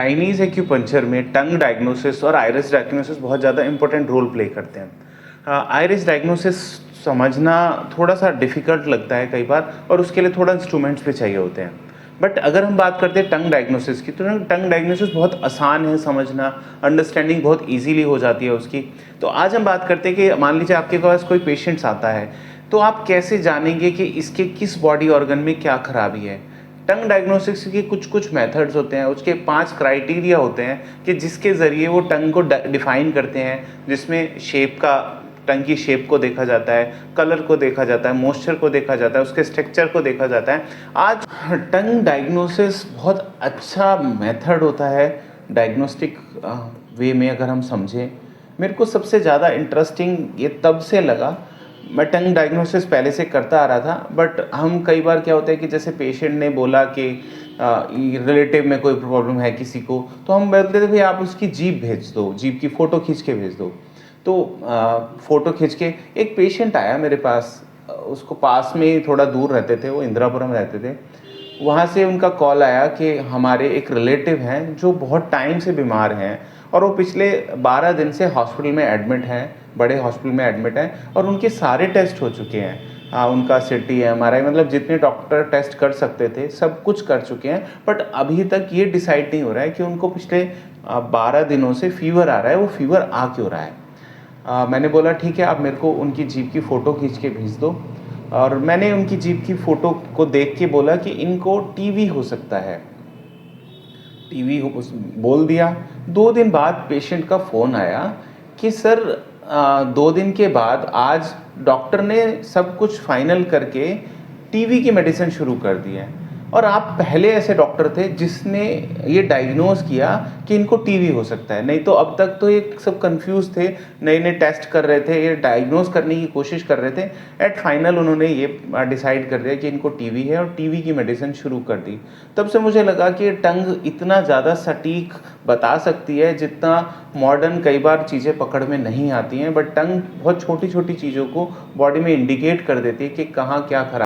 Chinese acupuncture में टंग diagnosis और iris diagnosis बहुत ज़्यादा इंपॉर्टेंट रोल प्ले करते हैं। आइरिस डायग्नोसिस समझना थोड़ा सा डिफ़िकल्ट लगता है कई बार, और उसके लिए थोड़ा इंस्ट्रूमेंट्स भी चाहिए होते हैं। बट अगर हम बात करते हैं टंग डायग्नोसिस की, तो टंग डायग्नोसिस बहुत आसान है समझना, अंडरस्टैंडिंग बहुत ईजीली हो जाती है उसकी। तो आज हम बात करते हैं कि मान लीजिए आपके पास कोई पेशेंट्स आता है, तो आप कैसे जानेंगे कि इसके किस बॉडी ऑर्गन में क्या खराबी है। टंग डायग्नोस्टिक्स के कुछ कुछ मेथड्स होते हैं, उसके 5 क्राइटेरिया होते हैं कि जिसके ज़रिए वो टंग को डिफाइन करते हैं, जिसमें शेप का, टंग की शेप को देखा जाता है, कलर को देखा जाता है, मॉइस्चर को देखा जाता है, उसके स्ट्रक्चर को देखा जाता है। आज टंग डायग्नोसिस बहुत अच्छा मेथड होता है डायग्नोस्टिक वे में, अगर हम समझें। मेरे को सबसे ज़्यादा इंटरेस्टिंग ये तब से लगा, मैं टंग डायग्नोसिस पहले से करता आ रहा था, बट हम कई बार क्या होता है कि जैसे पेशेंट ने बोला कि रिलेटिव में कोई प्रॉब्लम है किसी को, तो हम बोलते थे भाई आप उसकी जीभ भेज दो, जीभ की फ़ोटो खींच के भेज दो। तो फ़ोटो खींच के एक पेशेंट आया मेरे पास, उसको पास में ही थोड़ा दूर रहते थे, वो इंदिरापुरम रहते थे। वहाँ से उनका कॉल आया कि हमारे एक रिलेटिव हैं जो बहुत टाइम से बीमार हैं, और वो पिछले 12 दिन से हॉस्पिटल में एडमिट हैं, बड़े हॉस्पिटल में एडमिट हैं, और उनके सारे टेस्ट हो चुके हैं। उनका सिटी एमआरआई, मतलब जितने डॉक्टर टेस्ट कर सकते थे सब कुछ कर चुके हैं, बट अभी तक ये डिसाइड नहीं हो रहा है कि उनको पिछले 12 दिनों से फीवर आ रहा है, वो फीवर आ क्यों रहा है। मैंने बोला ठीक है, आप मेरे को उनकी जीभ की फ़ोटो खींच के भेज दो, और मैंने उनकी जीभ की फ़ोटो को देख के बोला कि इनको टीवी हो सकता है। टीवी हो बोल दिया। 2 दिन बाद पेशेंट का फ़ोन आया कि सर 2 दिन के बाद आज डॉक्टर ने सब कुछ फाइनल करके टीवी की मेडिसिन शुरू कर दी है, और आप पहले ऐसे डॉक्टर थे जिसने ये डायग्नोज किया कि इनको टीवी हो सकता है। नहीं तो अब तक तो ये सब कंफ्यूज थे, नए नए टेस्ट कर रहे थे, ये डायग्नोज करने की कोशिश कर रहे थे। एट फाइनल उन्होंने ये डिसाइड कर दिया कि इनको टीवी है, और टीवी की मेडिसिन शुरू कर दी। तब से मुझे लगा कि टंग इतना ज़्यादा सटीक बता सकती है जितना मॉडर्न कई बार चीज़ें पकड़ में नहीं आती हैं, बट टंग बहुत छोटी छोटी चीज़ों को बॉडी में इंडिकेट कर देती है कि कहाँ क्या खराब